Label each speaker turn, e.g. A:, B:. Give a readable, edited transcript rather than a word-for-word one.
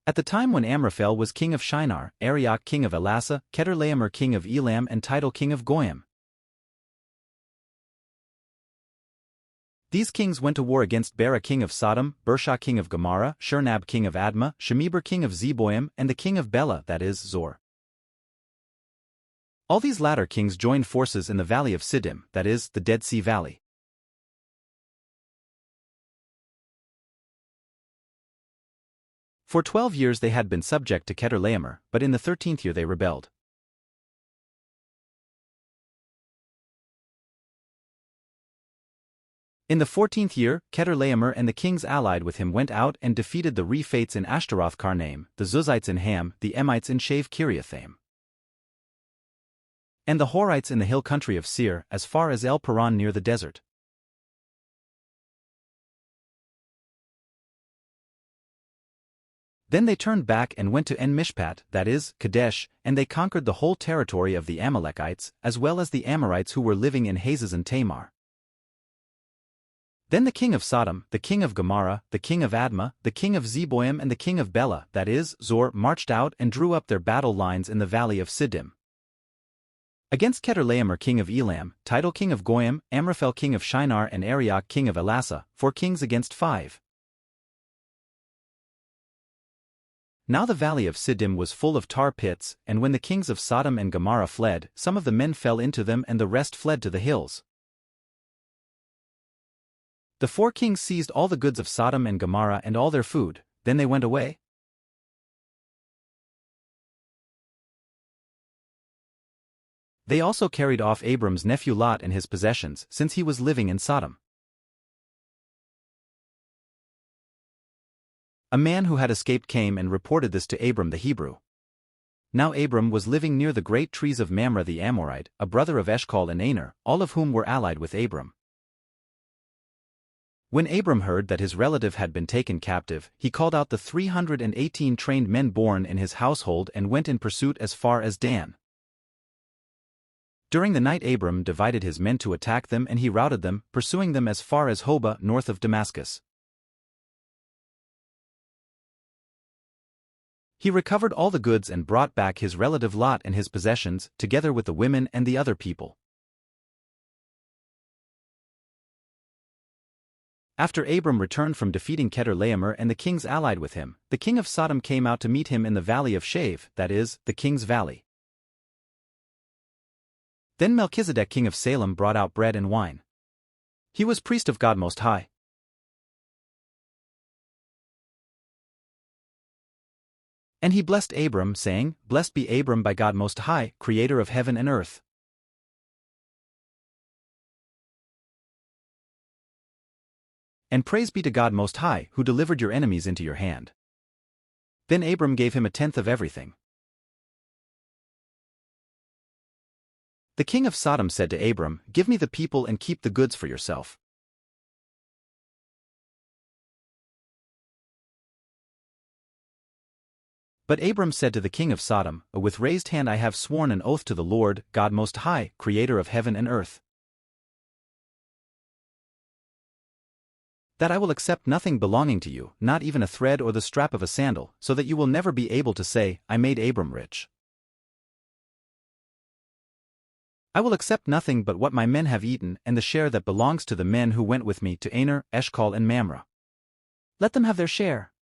A: At the time when Amraphel was king of Shinar, Arioch king of Elasa, Chedorlaomer king of Elam and Tidal king of Goyim. These kings went to war against Bera king of Sodom, Bershah king of Gomorrah, Shurnab king of Admah, Shemeber king of Zeboim, and the king of Bela, that is, Zor. All these latter kings joined forces in the valley of Siddim, that is, the Dead Sea Valley. For 12 years they had been subject to Chedorlaomer, but in the 13th year they rebelled. In the 14th year, Chedorlaomer and the kings allied with him went out and defeated the Rephates in Ashtaroth Karnaim, the Zuzites in Ham, the Emites in Shave Kiriathaim, and the Horites in the hill country of Seir, as far as El Paran near the desert. Then they turned back and went to En-Mishpat, that is, Kadesh, and they conquered the whole territory of the Amalekites, as well as the Amorites who were living in Hazez and Tamar. Then the king of Sodom, the king of Gomorrah, the king of Admah, the king of Zeboim and the king of Bela, that is, Zor, marched out and drew up their battle lines in the valley of Siddim against Chedorlaomer king of Elam, Tidal king of Goyim, Amraphel king of Shinar and Arioch king of Elasa, 4 kings against 5. Now the valley of Siddim was full of tar pits, and when the kings of Sodom and Gomorrah fled, some of the men fell into them and the rest fled to the hills. The 4 kings seized all the goods of Sodom and Gomorrah and all their food, then they went away. They also carried off Abram's nephew Lot and his possessions, since he was living in Sodom. A man who had escaped came and reported this to Abram the Hebrew. Now Abram was living near the great trees of Mamre the Amorite, a brother of Eshcol and Aner, all of whom were allied with Abram. When Abram heard that his relative had been taken captive, he called out the 318 trained men born in his household and went in pursuit as far as Dan. During the night Abram divided his men to attack them and he routed them, pursuing them as far as Hobah north of Damascus. He recovered all the goods and brought back his relative Lot and his possessions, together with the women and the other people. After Abram returned from defeating Chedorlaomer and the kings allied with him, the king of Sodom came out to meet him in the valley of Shave, that is, the king's valley. Then Melchizedek king of Salem brought out bread and wine. He was priest of God Most High. And he blessed Abram, saying, Blessed be Abram by God Most High, creator of heaven and earth. And praise be to God Most High, who delivered your enemies into your hand. Then Abram gave him 1/10 of everything. The king of Sodom said to Abram, Give me the people and keep the goods for yourself. But Abram said to the king of Sodom, With raised hand I have sworn an oath to the Lord, God Most High, creator of heaven and earth, that I will accept nothing belonging to you, not even a thread or the strap of a sandal, so that you will never be able to say, I made Abram rich. I will accept nothing but what my men have eaten and the share that belongs to the men who went with me to Aner, Eshcol and Mamre. Let them have their share.